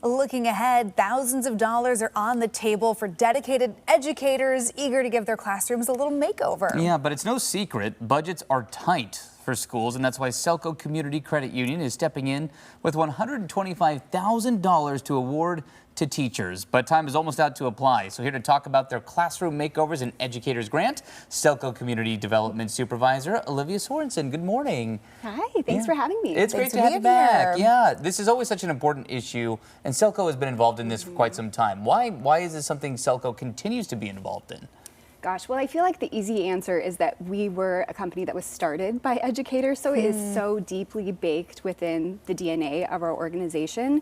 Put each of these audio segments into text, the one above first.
Looking ahead, thousands of dollars are on the table for dedicated educators eager to give their classrooms a little makeover. Yeah, but it's no secret budgets are tight for schools, and that's why Selco Community Credit Union is stepping in with $125,000 to award to teachers. But time is almost out to apply. So here to talk about their classroom makeovers and educators grant, Selco Community Development Supervisor Olivia Sorensen. Good morning. Hi, thanks for having me. It's great to have you back. Yeah, this is always such an important issue, and Selco has been involved in this for quite some time. Why is this something Selco continues to be involved in? Gosh, well, I feel like the easy answer is that we were a company that was started by educators, so it is so deeply baked within the DNA of our organization.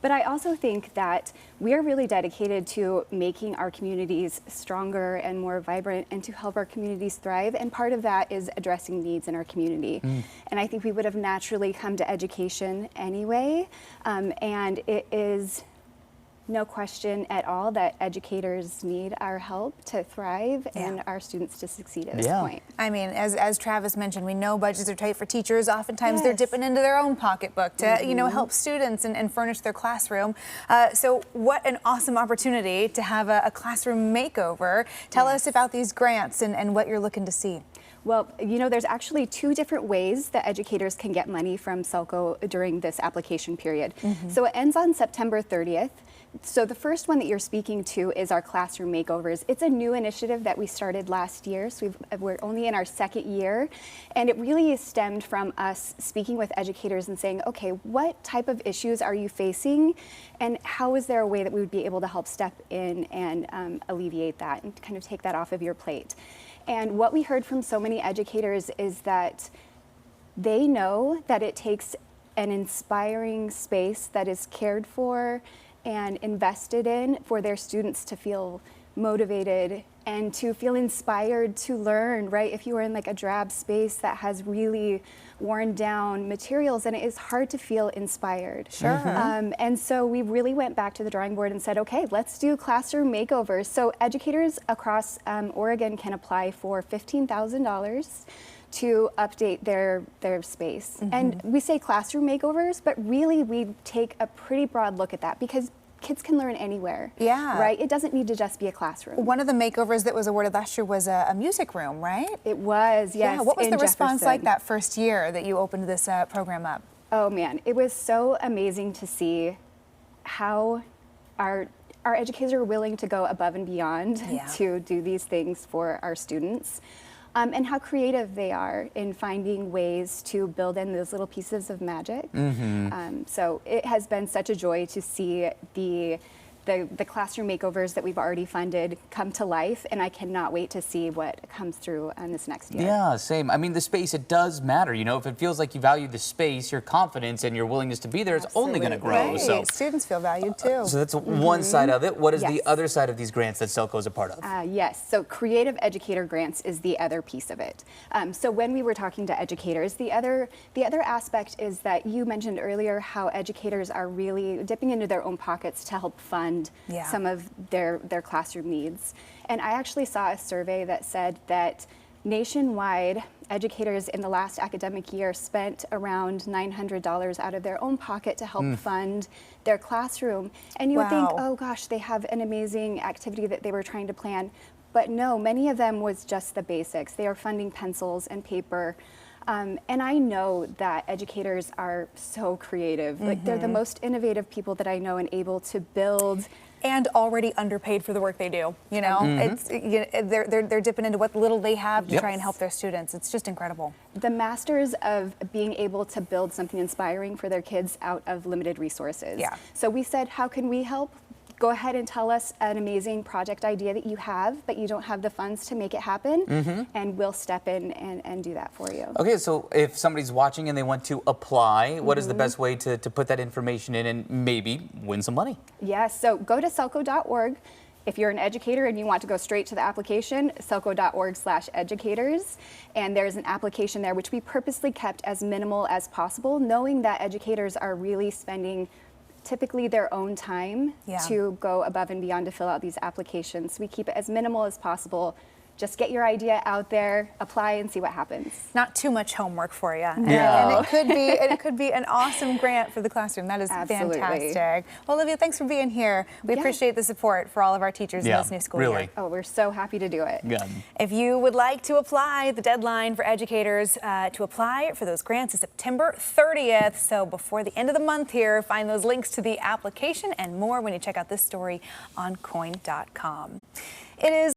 But I also think that we are really dedicated to making our communities stronger and more vibrant and to help our communities thrive. And part of that is addressing needs in our community. And I think we would have naturally come to education anyway. And it is no question at all that educators need our help to thrive and our students to succeed at this point. I mean, as Travis mentioned, we know budgets are tight for teachers. Oftentimes they're dipping into their own pocketbook to, you know, help students and furnish their classroom. So what an awesome opportunity to have a classroom makeover. Tell us about these grants and what you're looking to see. Well, you know, there's actually two different ways that educators can get money from Selco during this application period. So it ends on September 30th. So the first one that you're speaking to is our classroom makeovers. It's a new initiative that we started last year, so we're only in our second year, and it really stemmed from us speaking with educators and saying, okay, what type of issues are you facing, and how is there a way that we would be able to help step in and alleviate that and kind of take that off of your plate? And what we heard from so many educators is that they know that it takes an inspiring space that is cared for and invested in for their students to feel motivated and to feel inspired to learn, right? If you are in like a drab space that has really worn down materials, then it is hard to feel inspired. And so we really went back to the drawing board and said, okay, let's do classroom makeovers. So educators across Oregon can apply for $15,000 to update their space. And we say classroom makeovers, but really we take a pretty broad look at that because kids can learn anywhere. Right? It doesn't need to just be a classroom. One of the makeovers that was awarded last year was a music room, right? It was, yes. Yeah, what was the response like that first year that you opened this program up? Oh man, it was so amazing to see how our educators are willing to go above and beyond to do these things for our students. And how creative they are in finding ways to build in those little pieces of magic. So it has been such a joy to see the classroom makeovers that we've already funded come to life, and I cannot wait to see what comes through on this next year. Yeah, same. I mean, the space, it does matter. You know, if it feels like you value the space, your confidence and your willingness to be there is only going to grow. Right. So students feel valued too. So that's one side of it. What is the other side of these grants that Selco is a part of? Yes, so Creative Educator Grants is the other piece of it. So when we were talking to educators, the other aspect is that you mentioned earlier how educators are really dipping into their own pockets to help fund some of their classroom needs. And I actually saw a survey that said that nationwide, educators in the last academic year spent around $900 out of their own pocket to help fund their classroom. And you would think, oh gosh, they have an amazing activity that they were trying to plan. But no, many of them was just the basics. They are funding pencils and paper. And I know that educators are so creative. Like they're the most innovative people that I know and able to build. And already underpaid for the work they do. You know, it's they're dipping into what little they have to try and help their students. It's just incredible. The masters of being able to build something inspiring for their kids out of limited resources. So we said, how can we help? Go ahead and tell us an amazing project idea that you have, but you don't have the funds to make it happen, and we'll step in and do that for you. Okay, so if somebody's watching and they want to apply, what is the best way to put that information in and maybe win some money? Yes, so go to selco.org. If you're an educator and you want to go straight to the application, selco.org/educators, and there's an application there which we purposely kept as minimal as possible, knowing that educators are really spending typically their own time to go above and beyond to fill out these applications. We keep it as minimal as possible just get your idea out there, apply, and see what happens. Not too much homework for you. Yeah. And it could be an awesome grant for the classroom. That is Absolutely. fantastic. Well, Olivia, thanks for being here. We appreciate the support for all of our teachers in this new school really. year. Oh, we're so happy to do it. Good. If you would like to apply, the deadline for educators to apply for those grants is September 30th. So before the end of the month here, find those links to the application and more when you check out this story on KOIN.com. It is